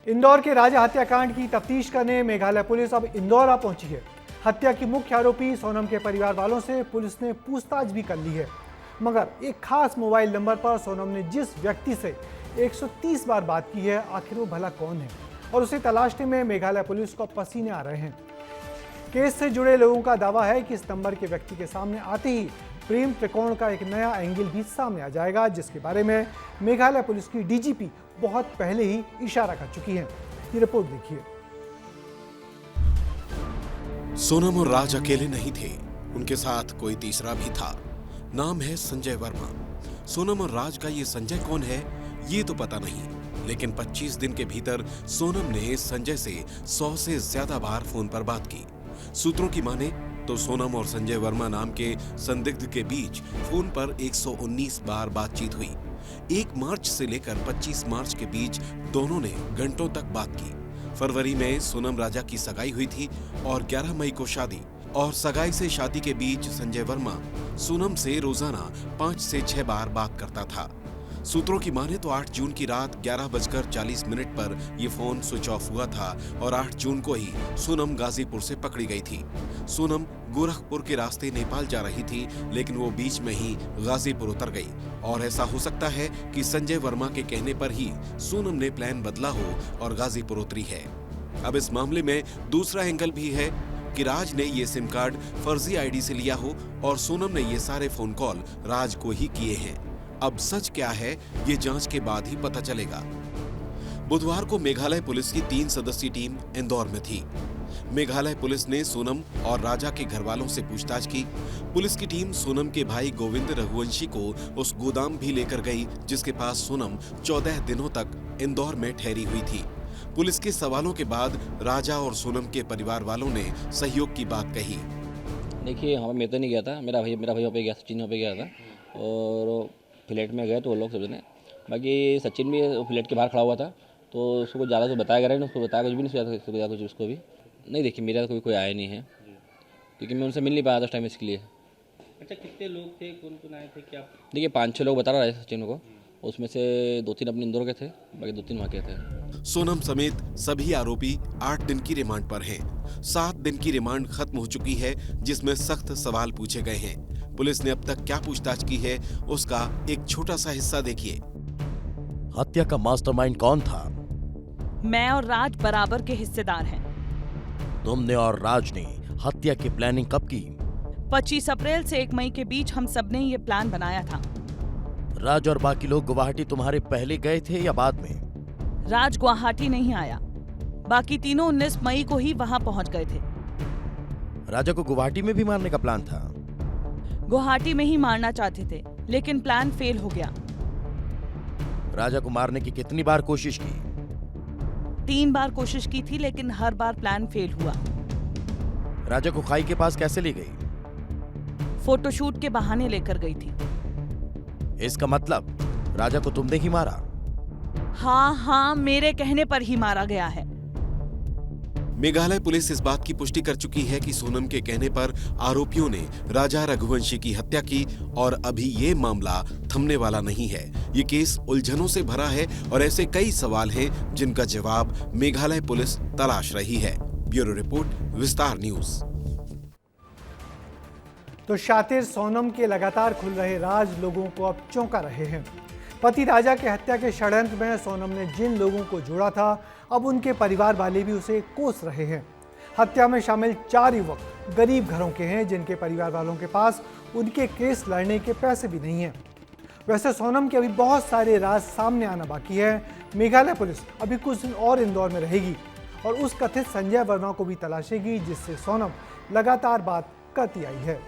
इंदौर के राजा हत्याकांड की तफ्तीश करने मेघालय पुलिस अब इंदौर आ पहुंची है। हत्या की मुख्य आरोपी सोनम के परिवार वालों से पुलिस ने पूछताछ भी कर ली है, मगर एक खास मोबाइल नंबर पर सोनम ने जिस व्यक्ति से 130 बार बात की है, आखिर वो भला कौन है और उसे तलाशने में मेघालय पुलिस को पसीने आ रहे हैं। केस से जुड़े लोगों का दावा है कि इस नंबर के व्यक्ति के सामने आते ही प्रेम त्रिकोण का एक नया एंगल भी सामने आ जाएगा, जिसके बारे में मेघालय पुलिस की डीजीपी बहुत पहले ही इशारा कर चुकी हैं। ये रिपोर्ट देखिए। सोनम और राज अकेले नहीं थे, उनके साथ कोई तीसरा भी था। नाम है संजय वर्मा। सोनम और राज का ये संजय कौन है ये तो पता नहीं, लेकिन 25 दिन के भीतर सोनम ने संजय से 100 से ज्यादा बार फोन पर बात की। सूत्रों की माने तो सोनम और संजय वर्मा नाम के संदिग्ध के बीच फोन पर 119 बार बातचीत हुई। 1 मार्च से लेकर 25 मार्च के बीच दोनों ने घंटों तक बात की। फरवरी में सोनम राजा की सगाई हुई थी और 11 मई को शादी। और सगाई से शादी के बीच संजय वर्मा सोनम से रोजाना 5 से 6 बार बात करता था। सूत्रों की माने तो 8 जून की रात 11:40 पर ये फोन स्विच ऑफ हुआ था और 8 जून को ही सोनम गाजीपुर से पकड़ी गई थी। सोनम गोरखपुर के रास्ते नेपाल जा रही थी, लेकिन वो बीच में ही गाजीपुर उतर गई। और ऐसा हो सकता है कि संजय वर्मा के कहने पर ही सोनम ने प्लान बदला हो और गाजीपुर उतरी है। अब इस मामले में दूसरा एंगल भी है कि राज ने ये सिम कार्ड फर्जी आईडी से लिया हो और सोनम ने ये सारे फोन कॉल राज को ही किए हैं। अब सच क्या है ये जांच के बाद ही पता चलेगा। बुधवार को मेघालय पुलिस की 3 सदस्यीय टीम इंदौर में थी। मेघालय पुलिस ने सोनम और राजा के घर वालों से पूछताछ की। पुलिस की टीम सोनम के भाई गोविंद रघुवंशी को उस गोदाम भी लेकर गई जिसके पास सोनम 14 दिनों तक इंदौर में ठहरी हुई थी। पुलिस के सवालों के बाद राजा और सोनम के परिवार वालों ने सहयोग की बात कही। देखिए, हाँ, मैं तो नहीं गया था, मेरा भाई पे गया, सचिन पे गया था और फ्लैट में गए तो वो लोग सब ने। बाकी सचिन भी फ्लैट के बाहर खड़ा हुआ था, तो उसको ज़्यादा तो बताया गया, उसको बताया कुछ भी नहीं, कुछ उसको भी नहीं। देखिए, मेरा तो कोई आया नहीं है क्योंकि मैं उनसे मिल नहीं पाया था उस टाइम, इसके लिए। अच्छा, कितने लोग थे, कौन कौन आए थे क्या? देखिए, 5-6 लोग बता रहा है सचिन को, उसमें से 2-3 अपने इंदौर के थे, बाकी 2-3 वहाँ के थे। सोनम समेत सभी आरोपी 8 दिन की रिमांड पर हैं। 7 दिन की रिमांड खत्म हो चुकी है, जिसमें सख्त सवाल पूछे गए हैं। पुलिस ने अब तक क्या पूछताछ की है उसका एक छोटा सा हिस्सा देखिए। हत्या का मास्टरमाइंड कौन था? मैं और राज बराबर के हिस्सेदार हैं। तुमने और राज ने हत्या की प्लानिंग कब की? 25 अप्रैल से 1 मई के बीच हम सबने ये प्लान बनाया था। राज और बाकी लोग गुवाहाटी तुम्हारे पहले गए थे या बाद में? राज गुवाहाटी नहीं आया, बाकी तीनों 19 मई को ही वहां पहुंच गए थे। राजा को गुवाहाटी में भी मारने का प्लान था? गुवाहाटी में ही मारना चाहते थे, लेकिन प्लान फेल हो गया। राजा को मारने की कितनी बार कोशिश की? 3 बार कोशिश की थी, लेकिन हर बार प्लान फेल हुआ। राजा को खाई के पास कैसे ले गई? फोटोशूट के बहाने लेकर गई थी। इसका मतलब राजा को तुमने ही मारा? हाँ, मेरे कहने पर ही मारा गया है। मेघालय पुलिस इस बात की पुष्टि कर चुकी है कि सोनम के कहने पर आरोपियों ने राजा रघुवंशी की हत्या की और अभी ये मामला थमने वाला नहीं है। ये केस उलझनों से भरा है और ऐसे कई सवाल हैं जिनका जवाब मेघालय पुलिस तलाश रही है। ब्यूरो रिपोर्ट, विस्तार न्यूज। तो शातिर सोनम के लगातार खुल रहे राज लोगों को अब चौंका रहे हैं। पति राजा के हत्या के षड्यंत्र में सोनम ने जिन लोगों को जोड़ा था, अब उनके परिवार वाले भी उसे कोस रहे हैं। हत्या में शामिल 4 युवक गरीब घरों के हैं, जिनके परिवार वालों के पास उनके केस लड़ने के पैसे भी नहीं हैं। वैसे सोनम के अभी बहुत सारे राज सामने आना बाकी है। मेघालय पुलिस अभी कुछ दिन और इंदौर में रहेगी और उस कथित संजय वर्मा को भी तलाशेगी, जिससे सोनम लगातार बात करती आई है।